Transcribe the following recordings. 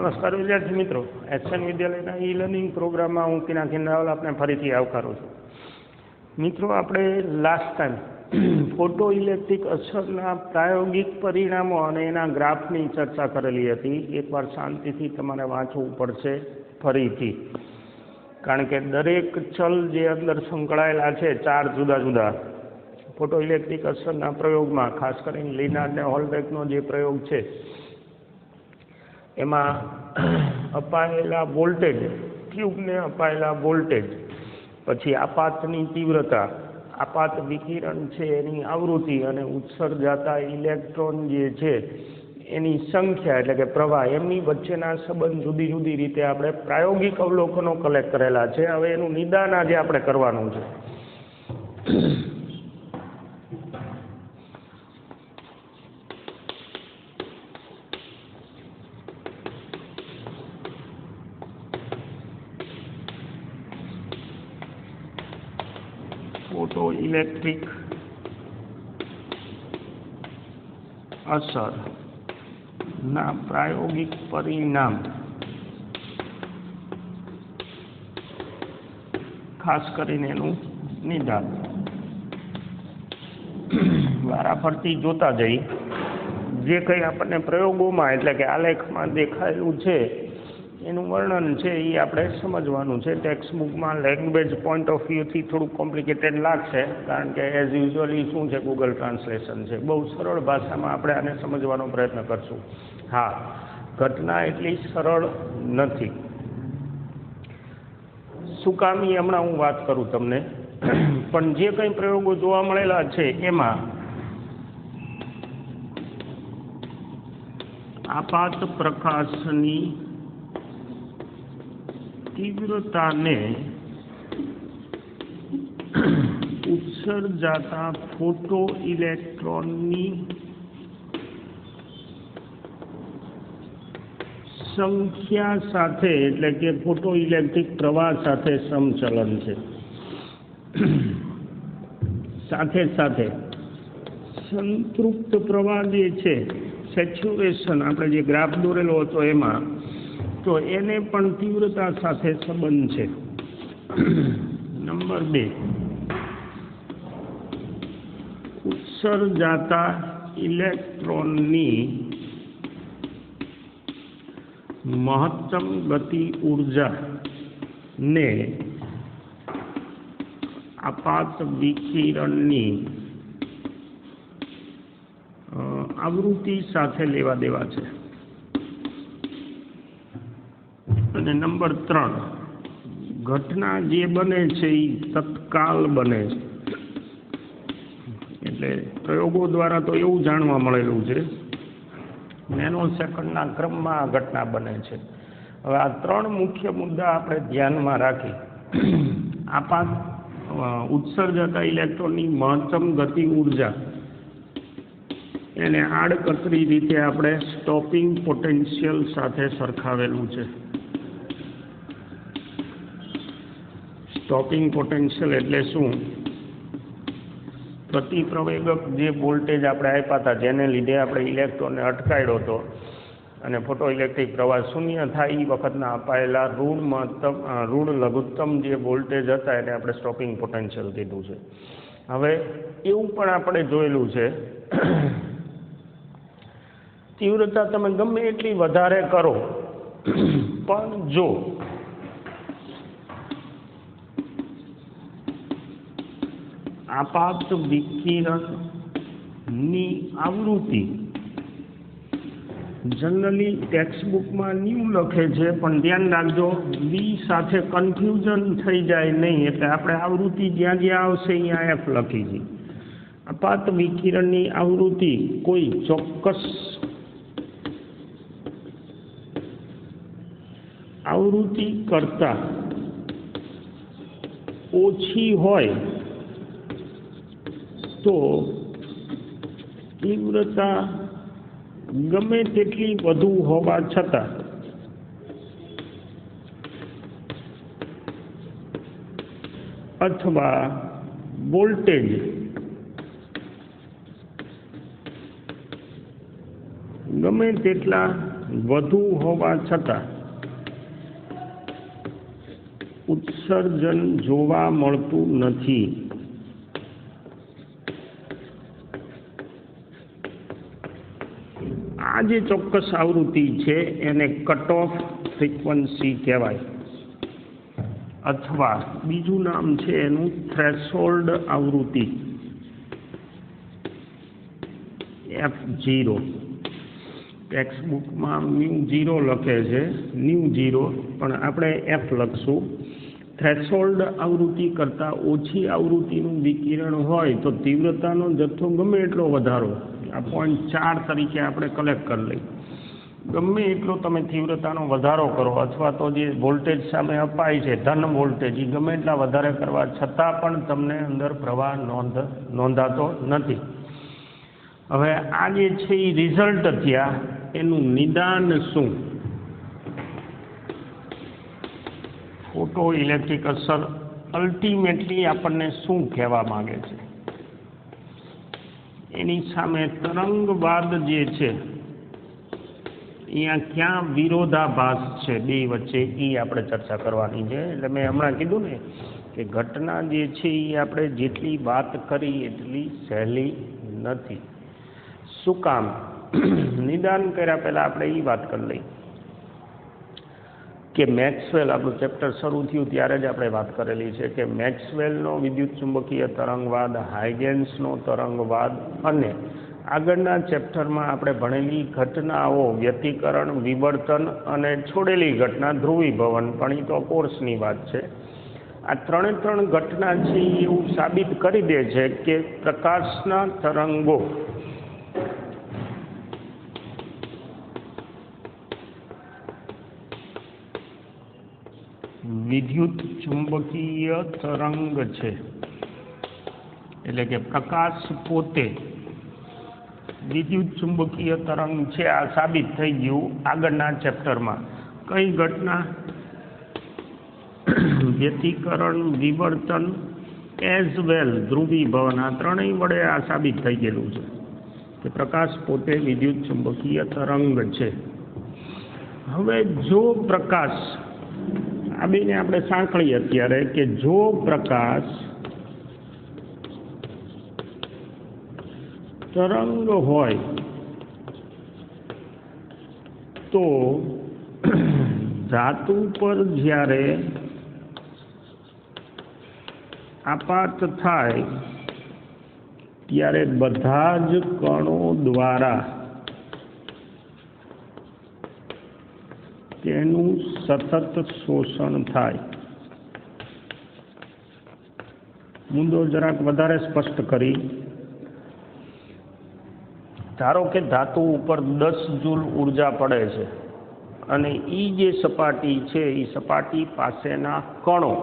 નમસ્કાર વિદ્યાર્થી મિત્રો, એસએન વિદ્યાલયના ઈ લર્નિંગ પ્રોગ્રામમાં હું પિનાકીન રાવલ આપને ફરીથી આવકારું છું. મિત્રો, આપણે લાસ્ટ ટાઈમ ફોટો ઇલેક્ટ્રિક અસરના પ્રાયોગિક પરિણામો અને એના ગ્રાફની ચર્ચા કરેલી હતી. એકવાર શાંતિથી તમારે વાંચવું પડશે ફરીથી, કારણ કે દરેક ચલ જે અંદર સંકળાયેલા છે 4 જુદા જુદા ફોટો ઇલેક્ટ્રિક અસરના પ્રયોગમાં, ખાસ કરીને લિનાર્ડ અને હોલબેકનો જે પ્રયોગ છે એમાં અપાયેલા વોલ્ટેજ, ટ્યુબને અપાયેલા વોલ્ટેજ, પછી આપાતની તીવ્રતા, આપાત વિકિરણ છે એની આવૃત્તિ અને ઉત્સર્જાતા ઇલેક્ટ્રોન જે છે એની સંખ્યા એટલે કે પ્રવાહ, એમની વચ્ચેના સંબંધ જુદી જુદી રીતે આપણે પ્રાયોગિક અવલોકનો કલેક્ટ કરેલા છે. હવે એનું નિદાન આજે આપણે કરવાનું છે. ફોટો ઇલેક્ટ્રિક અસરના પ્રાયોગિક પરિણામ, ખાસ કરીને એનું નિદાન વારાફરતી જોતા જઈ. જે કંઈ આપણને પ્રયોગોમાં એટલે કે આલેખમાં દેખાયેલું છે એનું વર્ણન છે એ આપણે સમજવાનું છે. ટેક્સ્ટ બુકમાં લેંગ્વેજ પોઈન્ટ ઓફ વ્યૂથી થોડુંક કોમ્પ્લિકેટેડ લાગશે, કારણ કે એઝ યુઝ્યુઅલી શું છે, ગૂગલ ટ્રાન્સલેશન છે. બહુ સરળ ભાષામાં આપણે આને સમજવાનો પ્રયત્ન કરશું. હા, ઘટના એટલી સરળ નથી. શું કામ એ હમણાં હું વાત કરું તમને, પણ જે કંઈ પ્રયોગો જોવા મળેલા છે એમાં આપાત પ્રકાશની તીવ્રતાને ઉત્સર્જાતા ફોટો ઇલેક્ટ્રોનની સંખ્યા સાથે એટલે કે ફોટો ઇલેક્ટ્રિક પ્રવાહ સાથે સમચલન છે. સાથે સાથે સંતૃપ્ત પ્રવાહ જે છે, સેચ્યુરેશન, આપણે જે ગ્રાફ દોરેલો હતો એમાં, તો એને પણ તીવ્રતા સાથે સંબંધ છે. નંબર 2, ઉત્સર્જાતા ઇલેક્ટ્રોનની મહત્તમ ગતિ ઉર્જા ને આપાત વિકિરણની આવૃત્તિ સાથે લેવા દેવા છે. અને નંબર 3, ઘટના જે બને છે એ તત્કાલ બને છે. એટલે પ્રયોગો દ્વારા તો એવું જાણવા મળેલું છે નેનો સેકન્ડના ક્રમમાં આ ઘટના બને છે. હવે આ 3 મુખ્ય મુદ્દા આપણે ધ્યાનમાં રાખી આપાત ઉત્સર્જતા ઇલેક્ટ્રોનની મહત્તમ ગતિ ઉર્જા એને આડકતરી રીતે આપણે સ્ટોપિંગ પોટેન્શિયલ સાથે સરખાવેલું છે. સ્ટોપિંગ પોટેન્શિયલ એટલે શું? પ્રતિપ્રવેગક જે વોલ્ટેજ આપણે આપ્યા હતા, જેને લીધે આપણે ઇલેક્ટ્રોનને અટકાવ્યો હતો અને ફોટો ઇલેક્ટ્રિક પ્રવાહ શૂન્ય થાય, એ વખતના અપાયેલા ઋણ લઘુત્તમ જે વોલ્ટેજ હતા એને આપણે સ્ટોપિંગ પોટેન્શિયલ કીધું છે. હવે એવું પણ આપણે જોયેલું છે, તીવ્રતા તમે ગમે એટલી વધારે કરો પણ જો આપાત વિકિરણની આવૃત્તિ, જનરલી ટેક્સ્ટ બુકમાં ન્યૂ લખે છે, પણ ધ્યાન રાખજો બી સાથે કન્ફ્યુઝન થઈ જાય નહીં. એટલે આપણે આવૃત્તિ જ્યાં જ્યાં આવશે અહીંયા એફ લખી છે. આપાત વિકિરણની આવૃત્તિ કોઈ ચોક્કસ આવૃત્તિ કરતાં ઓછી હોય તો તીવ્રતા ગમે તેટલી વધુ હોવા છતાં અથવા વોલ્ટેજ ગમે તેટલા વધુ હોવા છતાં ઉત્સર્જન જોવા મળતું નથી. આ જે ચોક્કસ આવૃત્તિ છે એને કટ ઓફ ફ્રીક્વન્સી કહેવાય, અથવા બીજું નામ છે એનું થ્રેશોલ્ડ આવૃત્તિ F0. ટેક્સ્ટ બુકમાં μ0 લખે છે, μ0, પણ આપણે F લખશું. થ્રેશોલ્ડ આવૃત્તિ કરતાં ઓછી આવૃત્તિનું વિકિરણ હોય તો તીવ્રતાનો જથ્થો ગમે એટલો વધારો, આ 0.4 તરીકે આપણે કલેક્ટ કરી લઈએ, ગમે એટલો તમે તીવ્રતાનો વધારો કરો અથવા તો જે વોલ્ટેજ સામે અપાય છે ધન વોલ્ટેજ એ ગમે એટલા વધારે કરવા છતાં પણ તમને અંદર પ્રવાહ નોંધાતો નથી. હવે આ જે છે એ રિઝલ્ટ થયા, એનું નિદાન શું? ફોટો ઇલેક્ટ્રિક અસર અલ્ટિમેટલી આપણને શું કહેવા માગે છે? એની સામે તરંગવાદ જે છે અહીંયા ક્યાં વિરોધાભાસ છે બે વચ્ચે, એ આપણે ચર્ચા કરવાની છે. એટલે મેં હમણાં કીધું ને કે ઘટના જે છે એ આપણે જેટલી વાત કરી એટલી સહેલી નથી. શું કામ? નિદાન કર્યા પહેલાં આપણે એ વાત કરી લઈએ કે મેક્સવેલ, આપણું ચેપ્ટર શરૂ થયું ત્યારે જ આપણે વાત કરેલી છે કે મેક્સવેલનો વિદ્યુત ચુંબકીય તરંગવાદ, હાઇગેન્સનો તરંગવાદ અને આગળના ચેપ્ટરમાં આપણે ભણેલી ઘટનાઓ, વ્યતિકરણ, વિવર્તન અને છોડેલી ઘટના, ધ્રુવીભવન, પણ એ તો કોર્સની વાત છે. આ ત્રણ ઘટના છે એવું સાબિત કરી દે છે કે પ્રકાશના તરંગો વિદ્યુત ચુંબકીય તરંગ છે. એટલે કે પ્રકાશ પોતે વિદ્યુત ચુંબકીય તરંગ છે, આ સાબિત થઈ ગયું આગળના ચેપ્ટરમાં. કઈ ઘટના? વ્યતિકરણ, વિવર્તન એઝ વેલ ધ્રુવીભવન, આ ત્રણેય વડે આ સાબિત થઈ ગયેલું છે કે પ્રકાશ પોતે વિદ્યુત ચુંબકીય તરંગ છે. હવે જો પ્રકાશ, આ બેને આપણે સાંકળીએ અત્યારે કે જો પ્રકાશ તરંગ હોય તો ધાતુ પર જ્યારે આપાત થાય ત્યારે બધા જ કણો દ્વારા તેનું સતત શોષણ થાય. મુદ્દો જરાક વધારે સ્પષ્ટ કરી. ધારો કે ધાતુ ઉપર 10 જૂલ ઉર્જા પડે છે અને એ જે સપાટી છે એ સપાટી પાસેના કણો,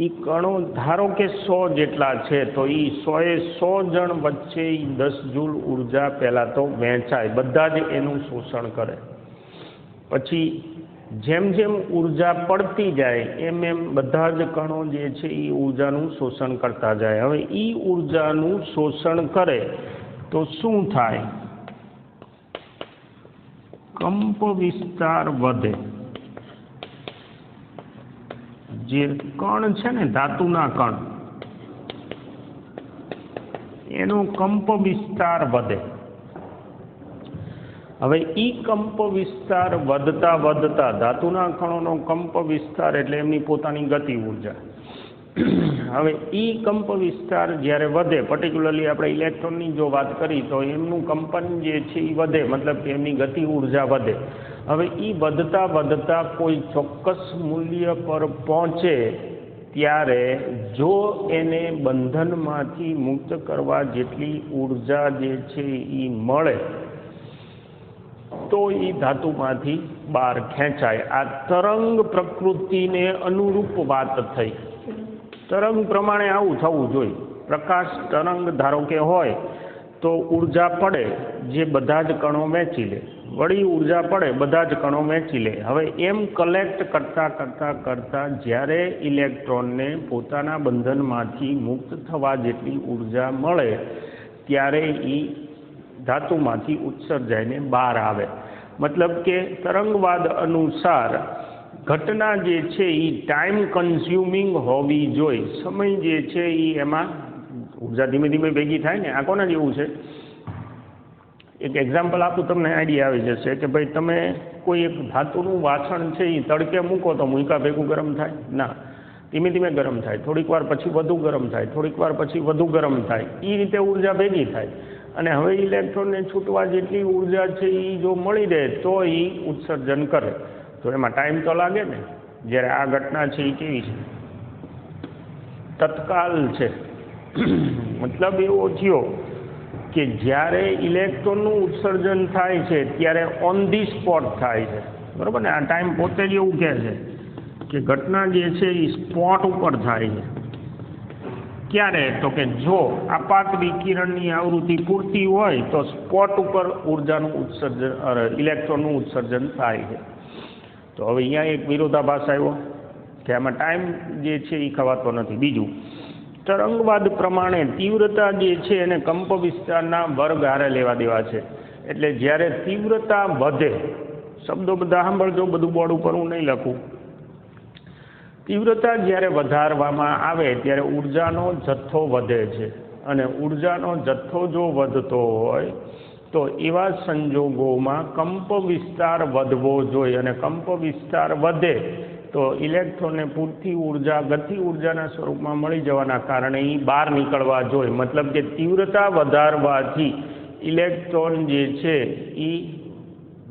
એ કણો ધારો કે 100 જેટલા છે તો એ 100 જણ વચ્ચે 10 જૂલ ઉર્જા પહેલાં તો વહેંચાય, બધા જ એનું શોષણ કરે. પછી જેમ જેમ ઉર્જા પડતી જાય એમ એમ બધા જ કણો જે છે એ ઉર્જાનું શોષણ કરતા જાય. હવે એ ઉર્જાનું શોષણ કરે તો શું થાય? કંપ વિસ્તાર વધે. જે કણ છે ને ધાતુના કણ, એનો કંપ વિસ્તાર વધે. હવે ઈ કંપ વિસ્તાર વધતા વધતા ધાતુના કણોનો કંપ વિસ્તાર એટલે એમની પોતાની ગતિ ઉર્જા. હવે ઈ કંપ વિસ્તાર જ્યારે વધે, પર્ટિક્યુલરલી આપણે ઇલેક્ટ્રોનની જો વાત કરી તો એમનું કંપન જે છે એ વધે, મતલબ કે એમની ગતિ ઉર્જા વધે. હવે ઈ વધતા વધતા કોઈ ચોક્કસ મૂલ્ય પર પહોંચે ત્યારે જો એને બંધનમાંથી મુક્ત કરવા જેટલી ઉર્જા જે છે એ મળે તો એ ધાતુમાંથી બહાર ખેંચાય. આ તરંગ પ્રકૃતિને અનુરૂપ વાત થઈ. તરંગ પ્રમાણે આવું થવું જોઈએ. પ્રકાશ તરંગ ધારો કે હોય તો ઉર્જા પડે જે બધા જ કણો વહેંચી લે, વળી ઉર્જા પડે બધા જ કણો વહેંચી લે. હવે એમ કલેક્ટ કરતા જ્યારે ઇલેક્ટ્રોનને પોતાના બંધનમાંથી મુક્ત થવા જેટલી ઉર્જા મળે ત્યારે એ ધાતુમાંથી ઉત્સર્જાઈને બહાર આવે. મતલબ કે તરંગવાદ અનુસાર ઘટના જે છે એ ટાઈમ કન્ઝ્યુમિંગ હોવી જોઈએ, સમય જે છે એ એમાં ઉર્જા ધીમે ધીમે ભેગી થાય ને. આ કોના જેવું છે? એક એક્ઝામ્પલ આપું, તમને આઈડિયા આવી જશે કે ભાઈ તમે કોઈ એક ધાતુનું વાસણ છે એ તડકે મૂકો તો મૂકા ભેગું ગરમ થાય ના, ધીમે ધીમે ગરમ થાય, થોડીક વાર પછી વધુ ગરમ થાય, થોડીક વાર પછી વધુ ગરમ થાય, એ રીતે ઉર્જા ભેગી થાય. અને હવે ઇલેક્ટ્રોનને છૂટવા જેટલી ઉર્જા છે એ જો મળી રહે તો એ ઉત્સર્જન કરે, તો એમાં ટાઈમ તો લાગે ને. જ્યારે આ ઘટના છે એ કેવી છે? તત્કાલ છે. મતલબ એવો થયો કે જ્યારે ઇલેક્ટ્રોનનું ઉત્સર્જન થાય છે ત્યારે ઓન ધી સ્પોટ થાય છે, બરાબર ને. આ ટાઈમ પોતે જ એવું કહે છે કે ઘટના જે છે એ સ્પોટ ઉપર થાય છે. ક્યારે? તો કે જો આપાત વિકિરણની આવૃત્તિ પૂરતી હોય તો સ્પોટ ઉપર ઉર્જાનું ઉત્સર્જન, ઇલેક્ટ્રોનનું ઉત્સર્જન થાય છે. તો હવે અહીંયા એક વિરોધાભાસ આવ્યો કે આમાં ટાઈમ જે છે એ ખવાતો નથી. બીજું, તરંગવાદ પ્રમાણે તીવ્રતા જે છે એને કંપ વિસ્તારના વર્ગ હારે લેવા દેવા છે. એટલે જ્યારે તીવ્રતા વધે, શબ્દો બધા સાંભળજો, બધું બોર્ડ ઉપર હું નહીં લખું. તીવ્રતા જ્યારે વધારવામાં આવે ત્યારે ઉર્જાનો જથ્થો વધે છે, અને ઉર્જાનો જથ્થો જો વધતો હોય તો એવા સંજોગોમાં કંપ વિસ્તાર વધવો જોઈએ, અને કંપ વિસ્તાર વધે તો ઇલેક્ટ્રોનને પૂરતી ઉર્જા ગતિ ઉર્જાના સ્વરૂપમાં મળી જવાના કારણે એ બહાર નીકળવા જોઈએ. મતલબ કે તીવ્રતા વધારવાથી ઇલેક્ટ્રોન જે છે એ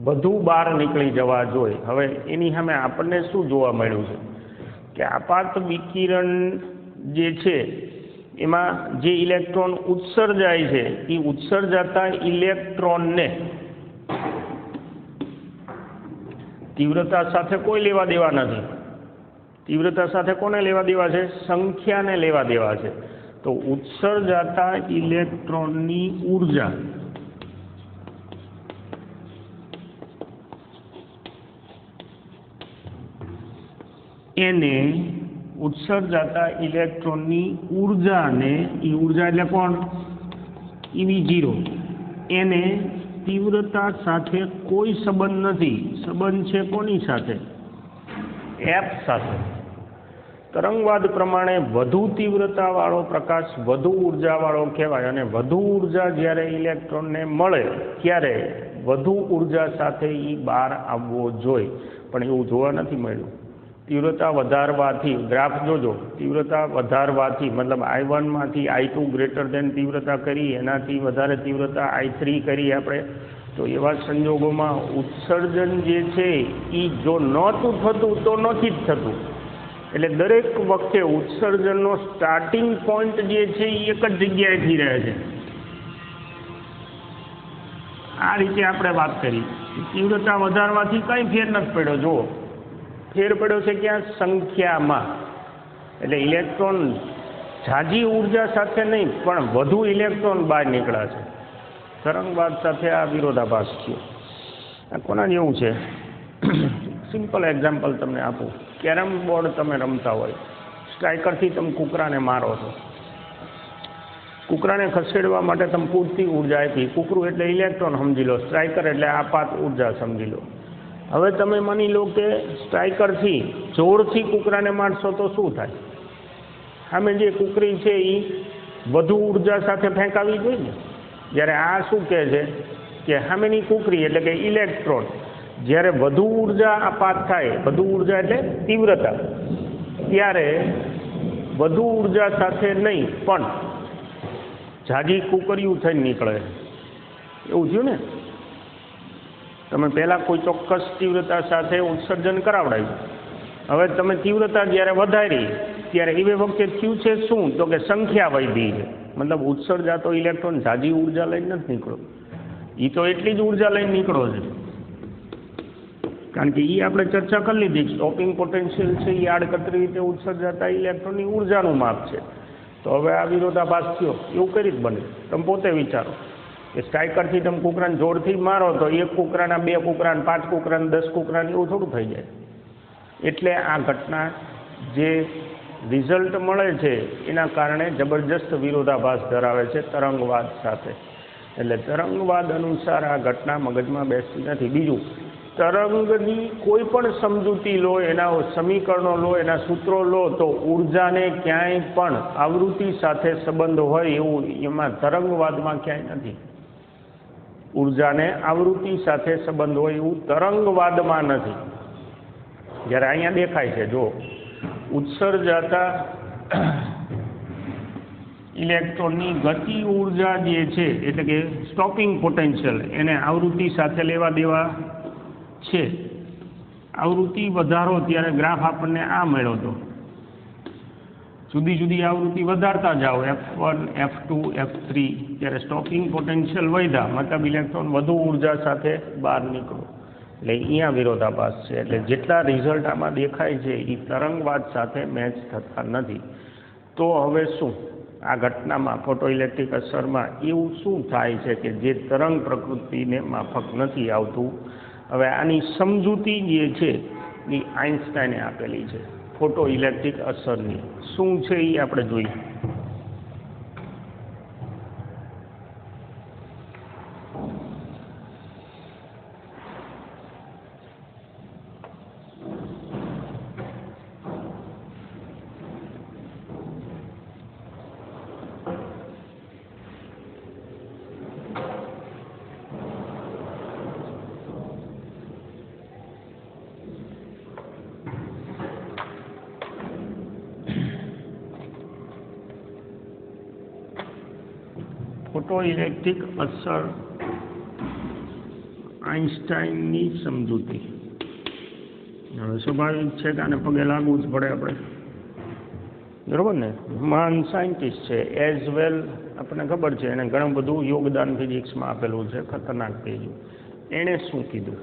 વધુ બહાર નીકળી જવા જોઈએ. હવે એની સામે આપણને શું જોવા મળ્યું છે કે આપાત વિકિરણ જે છે એમાં જે ઇલેક્ટ્રોન ઉત્સર્જાય છે એ ઉત્સર્જાતા ઇલેક્ટ્રોનને તીવ્રતા સાથે કોઈ લેવા દેવા નથી. તીવ્રતા સાથે કોને લેવા દેવા છે? સંખ્યાને લેવા દેવા છે. તો ઉત્સર્જાતા ઇલેક્ટ્રોનની ઉર્જા એને ઉત્સર્જાતા ઇલેક્ટ્રોનની ઉર્જાને, એ ઉર્જા એટલે કોણ? EV0. એને તીવ્રતા સાથે કોઈ સંબંધ નથી. સંબંધ છે કોની સાથે? F સાથે. તરંગવાદ પ્રમાણે વધુ તીવ્રતાવાળો પ્રકાશ વધુ ઉર્જાવાળો કહેવાય, અને વધુ ઉર્જા જ્યારે ઇલેક્ટ્રોનને મળે ત્યારે વધુ ઉર્જા સાથે એ બહાર આવવો જોઈએ, પણ એવું જોવા નથી મળ્યું. તીવ્રતા વધારવાથી, ગ્રાફ જોજો, તીવ્રતા વધારવાથી મતલબ I1 માંથી I2 ગ્રેટર દેન તીવ્રતા કરી, એનાથી વધારે તીવ્રતા I3 કરી આપણે, તો એવા સંજોગોમાં ઉત્સર્જન જે છે એ જો નહોતું થતું તો નથી જ થતું. એટલે દરેક વખતે ઉત્સર્જનનો સ્ટાર્ટિંગ પોઈન્ટ જે છે એ એક જ જગ્યાએથી રહે છે. આ રીતે આપણે વાત કરી. તીવ્રતા વધારવાથી કંઈ ફેર નથી પડ્યો. જુઓ, ફેર પડ્યો છે ક્યાં? સંખ્યામાં. એટલે ઇલેક્ટ્રોન ઝાઝી ઉર્જા સાથે નહીં પણ વધુ ઇલેક્ટ્રોન બહાર નીકળ્યા છે. તરંગવાદ સાથે આ વિરોધાભાસ થયો. આ કોના જેવું છે? સિમ્પલ એક્ઝામ્પલ તમને આપું. કેરમ બોર્ડ તમે રમતા હોય, સ્ટ્રાઇકરથી તમે કૂકરાને મારો છો. કૂકરાને ખસેડવા માટે તમે પૂરતી ઉર્જા આપી. કૂકરું એટલે ઇલેક્ટ્રોન સમજી લો, સ્ટ્રાઇકર એટલે આપાત ઉર્જા સમજી લો. હવે તમે માની લો કે સ્ટ્રાઇકરથી જોરથી કૂકરાને મારશો તો શું થાય? સામે જે કૂકરી છે એ વધુ ઉર્જા સાથે ફેંકાવી જોઈએ ને. જ્યારે આ શું કહે છે કે સામેની કૂકરી એટલે કે ઇલેક્ટ્રોન જ્યારે વધુ ઉર્જા આપાત થાય, વધુ ઉર્જા એટલે તીવ્રતા, ત્યારે વધુ ઉર્જા સાથે નહીં પણ ઝાઝી કૂકરીઓ થઈને નીકળે. એવું થયું ને. તમે પહેલાં કોઈ ચોક્કસ તીવ્રતા સાથે ઉત્સર્જન કરાવડાવ્યું, હવે તમે તીવ્રતા જ્યારે વધારી ત્યારે એ વખતે થયું છે શું? તો કે સંખ્યા વધી છે. મતલબ ઉત્સર્જાતો ઇલેક્ટ્રોન ઝાઝી ઉર્જા લઈને નથી નીકળો, એ તો એટલી જ ઉર્જા લઈને નીકળો છે. કારણ કે એ આપણે ચર્ચા કરી લીધી, સ્ટોપિંગ પોટેન્શિયલ છે એ આડકતરી રીતે ઉત્સર્જાતા ઇલેક્ટ્રોનની ઉર્જાનું માપ છે. તો હવે આ વિરોધાભાસ થયો. એવું કરી જ બને. તમે પોતે વિચારો કે સ્ટ્રાઇકરથી તમે કૂકરાને જોરથી મારો તો એક કૂકરાના, બે કૂકરાને, 5 કૂકરાને, 10 કૂકરાને એવું થોડું થઈ જાય. એટલે આ ઘટના જે રિઝલ્ટ મળે છે એના કારણે જબરજસ્ત વિરોધાભાસ ધરાવે છે તરંગવાદ સાથે. એટલે તરંગવાદ અનુસાર આ ઘટના મગજમાં બેસતી નથી. બીજું, તરંગની કોઈ પણ સમજૂતી લો, એના સમીકરણો લો, એના સૂત્રો લો, તો ઉર્જાને ક્યાંય પણ આવૃત્તિ સાથે સંબંધ હોય એવું એમાં તરંગવાદમાં ક્યાંય નથી. ઉર્જાને આવૃત્તિ સાથે સંબંધ હોય એવું તરંગવાદમાં નથી. જ્યારે અહીંયા દેખાય છે, જો ઉત્સર્જાતા ઇલેક્ટ્રોનની ગતિ ઉર્જા જે છે, એટલે કે સ્ટોપિંગ પોટેન્શિયલ, એને આવૃત્તિ સાથે લેવા દેવા છે. આવૃત્તિ વધારો ત્યારે ગ્રાફ આપણને આ મળ્યો હતો. જુદી જુદી આવૃત્તિ વધારતા જાઓ, F1, F2, F3, ત્યારે સ્ટોપિંગ પોટેન્શિયલ વધ્યા, મતલબ ઇલેક્ટ્રોન વધુ ઉર્જા સાથે બહાર નીકળો. એટલે અહીંયા વિરોધાભાસ છે. એટલે જેટલા રિઝલ્ટ આમાં દેખાય છે એ તરંગવાદ સાથે મેચ થતા નથી. તો હવે શું આ ઘટનામાં ફોટોઇલેક્ટ્રિક અસરમાં એવું શું થાય છે કે જે તરંગ પ્રકૃતિને માફક નથી આવતું? હવે આની સમજૂતી જે છે એ આઇન્સ્ટાઈને આપેલી છે ફોટો ઇલેક્ટ્રિક અસરની. શું છે એ આપણે જોઈએ. ફોટો ઇલેક્ટ્રિક અસર આઇન્સ્ટાઈનની સમજૂતી. હવે સ્વાભાવિક છે કે આને પગે લાગવું જ પડે આપણે, બરાબર ને? મહાન સાયન્ટિસ્ટ છે, એઝ વેલ આપણને ખબર છે એને ઘણું બધું યોગદાન ફિઝિક્સમાં આપેલું છે, ખતરનાક પેજું. એણે શું કીધું?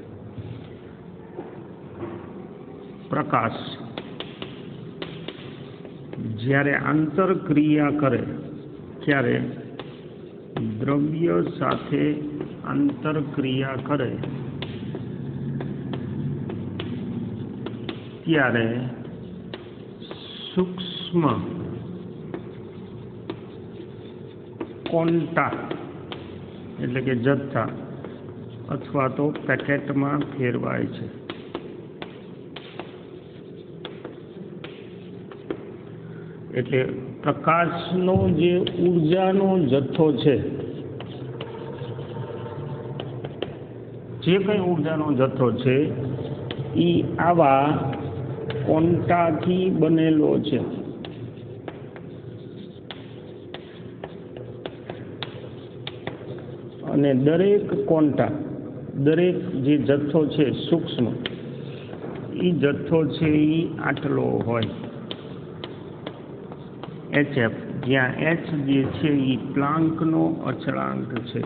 પ્રકાશ જ્યારે આંતરક્રિયા કરે ત્યારે દ્રવ્ય સાથે આંતરક્રિયા કરે ત્યારે સૂક્ષ્મ ક્વોન્ટા એટલે કે જથ્થા અથવા તો પેકેટમાં ફેરવાય છે. એટલે પ્રકાશનો જે ઉર્જાનો જથ્થો છે, જે કંઈ ઉર્જાનો જથ્થો છે એ આવા ક્વોન્ટાથી બનેલો છે. અને દરેક ક્વોન્ટા, દરેક જે જથ્થો છે સૂક્ષ્મ, એ જથ્થો છે એ આટલો હોય HF, જ્યાં H જે છે એ પ્લાન્કનો અચળાંક છે.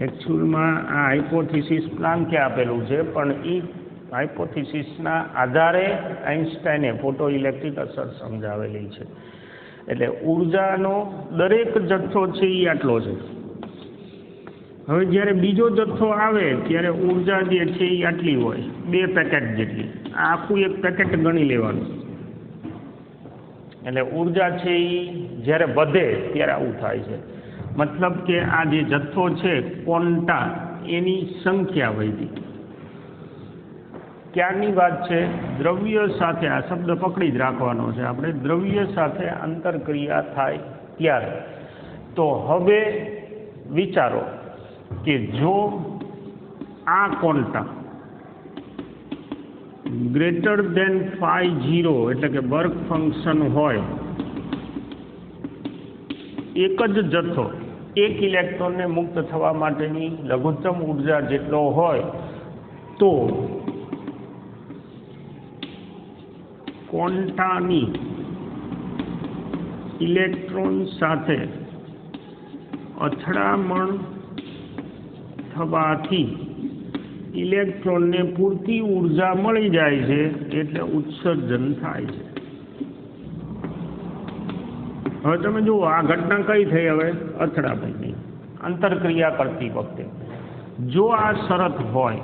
એકચ્યુઅલમાં આ હાઇપોથિસિસ પ્લાન્કે આપેલું છે, પણ એ હાઇપોથિસિસના આધારે આઇન્સ્ટાઈને ફોટો ઇલેક્ટ્રિક અસર સમજાવેલી છે. એટલે ઉર્જાનો દરેક જથ્થો છે એ આટલો છે. હવે જ્યારે બીજો જથ્થો આવે ત્યારે ઉર્જા જે છે એ આટલી હોય, 2 પેકેટ જેટલી. આખું એક પેકેટ ગણી લેવાનું. એટલે ઉર્જા છે એ જ્યારે વધે ત્યારે આવું થાય છે. મતલબ કે આ જે જથ્થો છે ક્વોન્ટા, એની સંખ્યા વધી. ક્યારની વાત છે? દ્રવ્ય સાથે, આ શબ્દ પકડી જ રાખવાનો છે આપણે, દ્રવ્ય સાથે આંતરક્રિયા થાય ત્યારે. તો હવે વિચારો કે જો આ ક્વોન્ટા ગ્રેટર દેન φ0 એટલે કે વર્ક ફંક્શન હોય, એક જ જથ્થો એક ઇલેક્ટ્રોનને મુક્ત થવા માટેની લઘુત્તમ ઉર્જા જેટલો હોય, તો ક્વોન્ટાની ઇલેક્ટ્રોન સાથે અથડામણ થવાથી ઇલેક્ટ્રોનને પૂરતી ઉર્જા મળી જાય છે, એટલે ઉત્સર્જન થાય છે. હવે તમે જુઓ આ ઘટના કઈ થઈ? હવે અથડામણની, આંતરક્રિયા કરતી વખતે. જો આ શરત હોય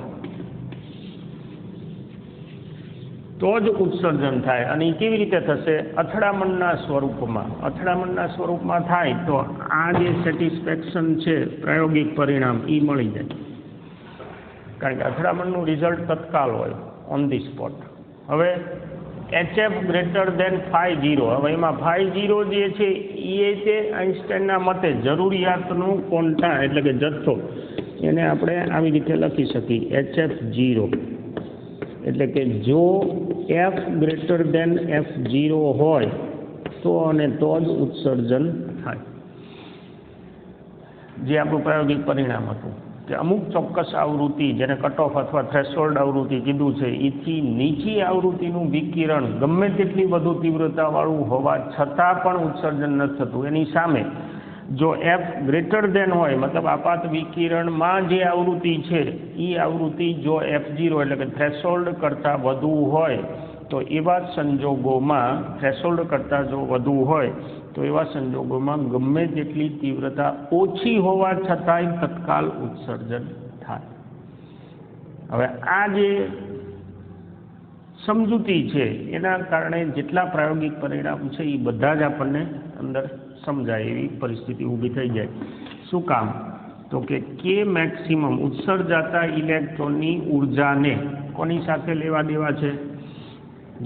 તો જ ઉત્સર્જન થાય. અને એ કેવી રીતે થશે? અથડામણના સ્વરૂપમાં. અથડામણના સ્વરૂપમાં થાય તો આ જે સેટિસ્ફેક્શન છે પ્રાયોગિક પરિણામ એ મળી જાય, કારણ કે અથડામણનું રિઝલ્ટ તત્કાલ હોય, ઓન ધી સ્પોટ. હવે HF ગ્રેટર દેન φ0. હવે એમાં φ0 જે છે એ છે આઇન્સ્ટાઈનના મતે જરૂરિયાતનું ક્વોન્ટા એટલે કે જથ્થો. એને આપણે આવી રીતે લખી શકીએ HF0 એટલે કે જો F ગ્રેટર દેન F0 હોય તો અને તો જ ઉત્સર્જન થાય. જે આપણું પ્રાયોગિક પરિણામ હતું કે અમુક ચોક્કસ આવૃત્તિ, જેને કટ ઓફ અથવા થ્રેશોલ્ડ આવૃત્તિ કીધું છે, એથી નીચી આવૃત્તિનું વિકિરણ ગમે તેટલી વધુ તીવ્રતાવાળું હોવા છતાં પણ ઉત્સર્જન નથી થતું. એની સામે જો F ગ્રેટર દેન હોય, મતલબ આપાત વિકિરણમાં જે આવૃત્તિ છે એ આવૃત્તિ જો F0 એટલે કે થ્રેશોલ્ડ કરતાં વધુ હોય તો એવા સંજોગોમાં, થ્રેશોલ્ડ કરતાં જો વધુ હોય તો એવા સંજોગોમાં ગમે તેટલી તીવ્રતા ઓછી હોવા છતાંય તત્કાલ ઉત્સર્જન થાય. હવે આ જે સમજૂતી છે એના કારણે જેટલા પ્રાયોગિક પરિણામ છે એ બધા જ આપણને અંદર સમજાય એવી પરિસ્થિતિ ઊભી થઈ જાય. શું કામ? તો કે કે મેક્સિમમ ઉત્સર્જાતા ઇલેક્ટ્રોનની ઉર્જાને કોની સાથે લેવા દેવા છે?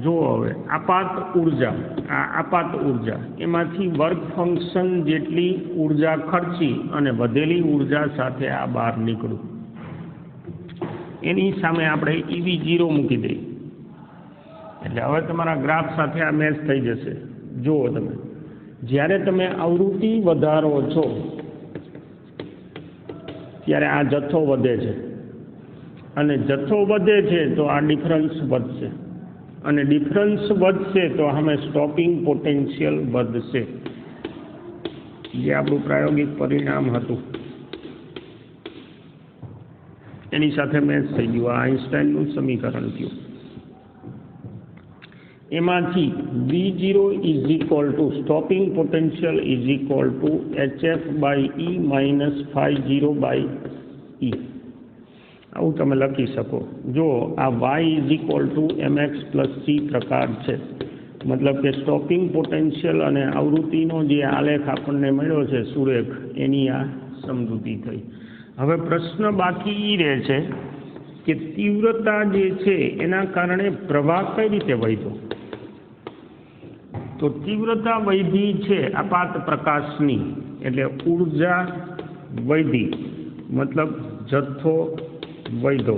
જો હવે આપાત ઉર્જા, આ આપાત ઉર્જા એમાંથી વર્ક ફંક્શન જેટલી ઉર્જા ખર્ચી અને વધેલી ઉર્જા સાથે આ બહાર નીકળ્યું, એની સામે આપણે EV0 મૂકી દઈએ. એટલે હવે તમારા ગ્રાફ સાથે આ મેચ થઈ જશે. જુઓ તમે, જ્યારે તમે આવૃત્તિ વધારો છો ત્યારે આ જથ્થો વધે છે, અને જથ્થો વધે છે તો આ ડિફરન્સ વધશે, અને ડિફરન્સ વધશે તો અમે સ્ટોપિંગ પોટેન્શિયલ વધશે. જે આપણું પ્રાયોગિક પરિણામ હતું એની સાથે મેચ થઈ ગયું. આ આઇન્સ્ટાઈનનું સમીકરણ થયું. એમાંથી V0 is equal to stopping potential is equal to HF/E minus φ0/E. આવું તમે લખી શકો. જો આ y is equal to mx plus c પ્રકાર છે, મતલબ કે સ્ટોપિંગ પોટેન્શિયલ અને આવૃત્તિનો જે આલેખ આપણને મળ્યો છે સુરેખ, એની આ સમજૂતી થઈ. હવે પ્રશ્ન બાકી એ રહે છે કે તીવ્રતા જે છે એના કારણે પ્રવાહ કઈ રીતે વધ્યો? તો તીવ્રતા વૈધી છે આપાત પ્રકાશની, એટલે ઉર્જા વૈધી મતલબ જથ્થો વૈધો.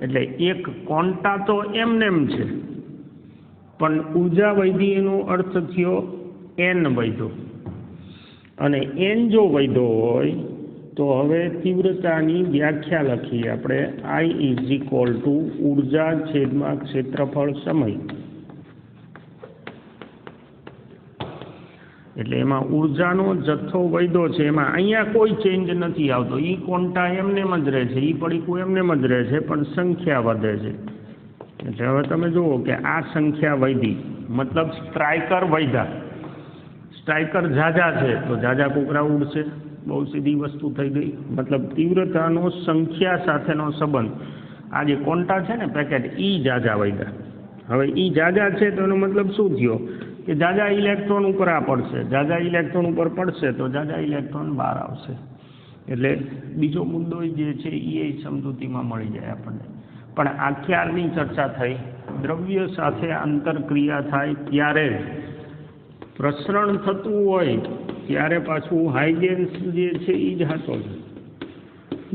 એટલે એક ક્વોન્ટા તો એમનેમ છે, પણ ઉર્જા વૈધી એનો અર્થ થયો n વૈધો. અને n જો વૈધો હોય તો હવે તીવ્રતાની વ્યાખ્યા લખીએ આપણે. I ઇઝ ઇક્વલ ટુ ઉર્જા છેદમાં ક્ષેત્રફળ સમય. એટલે એમાં ઉર્જાનો જથ્થો વૈધો છે, એમાં અહીંયા કોઈ ચેન્જ નથી આવતો. એ ક્વોન્ટા એમનેમ જ રહે છે, એ પડીકું એમનેમ જ રહે છે, પણ સંખ્યા વધે છે. એટલે હવે તમે જુઓ કે આ સંખ્યા વૈધી મતલબ સ્ટ્રાઇકર વૈધા. સ્ટ્રાઇકર ઝાઝા છે તો ઝાઝા કુકરા ઉડશે, બહુ સીધી વસ્તુ થઈ ગઈ. મતલબ તીવ્રતાનો સંખ્યા સાથેનો સંબંધ, આ જે ક્વોન્ટા છે ને પેકેટ, એ ઝાઝા વૈધા. હવે એ ઝાઝા છે તો એનો મતલબ શું થયો કે ઝાઝા ઇલેક્ટ્રોન ઉપર આ પડશે, ઝાઝા ઇલેક્ટ્રોન ઉપર પડશે તો ઝાઝા ઇલેક્ટ્રોન બહાર આવશે. એટલે બીજો મુદ્દો જે છે એ સમજૂતીમાં મળી જાય આપણને. પણ આ ખ્યાલની ચર્ચા થઈ, દ્રવ્ય સાથે આંતરક્રિયા થાય ત્યારે પ્રસરણ થતું હોય ત્યારે પાછું હાઇગેન્સ જે છે એ જ સાચો છે,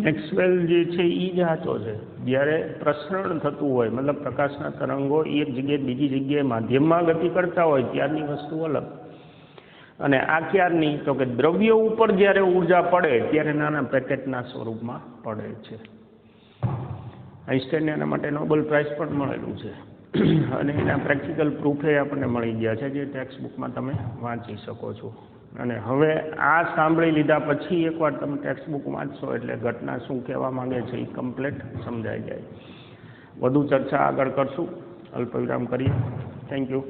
મેક્સવેલ જે છે એ જ સાચો છે. જ્યારે પ્રસરણ થતું હોય મતલબ પ્રકાશના તરંગો એક જગ્યાએ બીજી જગ્યાએ માધ્યમમાં ગતિ કરતા હોય ત્યારની વસ્તુ અલગ. અને આ ક્યારની તો કે દ્રવ્ય ઉપર જ્યારે ઉર્જા પડે ત્યારે નાના પેકેટના સ્વરૂપમાં પડે છે. આઇન્સ્ટાઈને એના માટે નોબેલ પ્રાઇઝ પણ મળેલું છે, અને એના પ્રેક્ટિકલ પ્રૂફે આપણને મળી ગયા છે, જે ટેક્સ્ટ બુકમાં તમે વાંચી શકો છો. અને હવે આ સાંભળી લીધા પછી એકવાર તમે ટેક્સ્ટ બુક વાંચશો એટલે ઘટના શું કહેવા માંગે છે એ કમ્પ્લીટ સમજાઈ જાય. વધુ ચર્ચા આગળ કરશું. અલ્પવિરામ કરીએ. Thank you.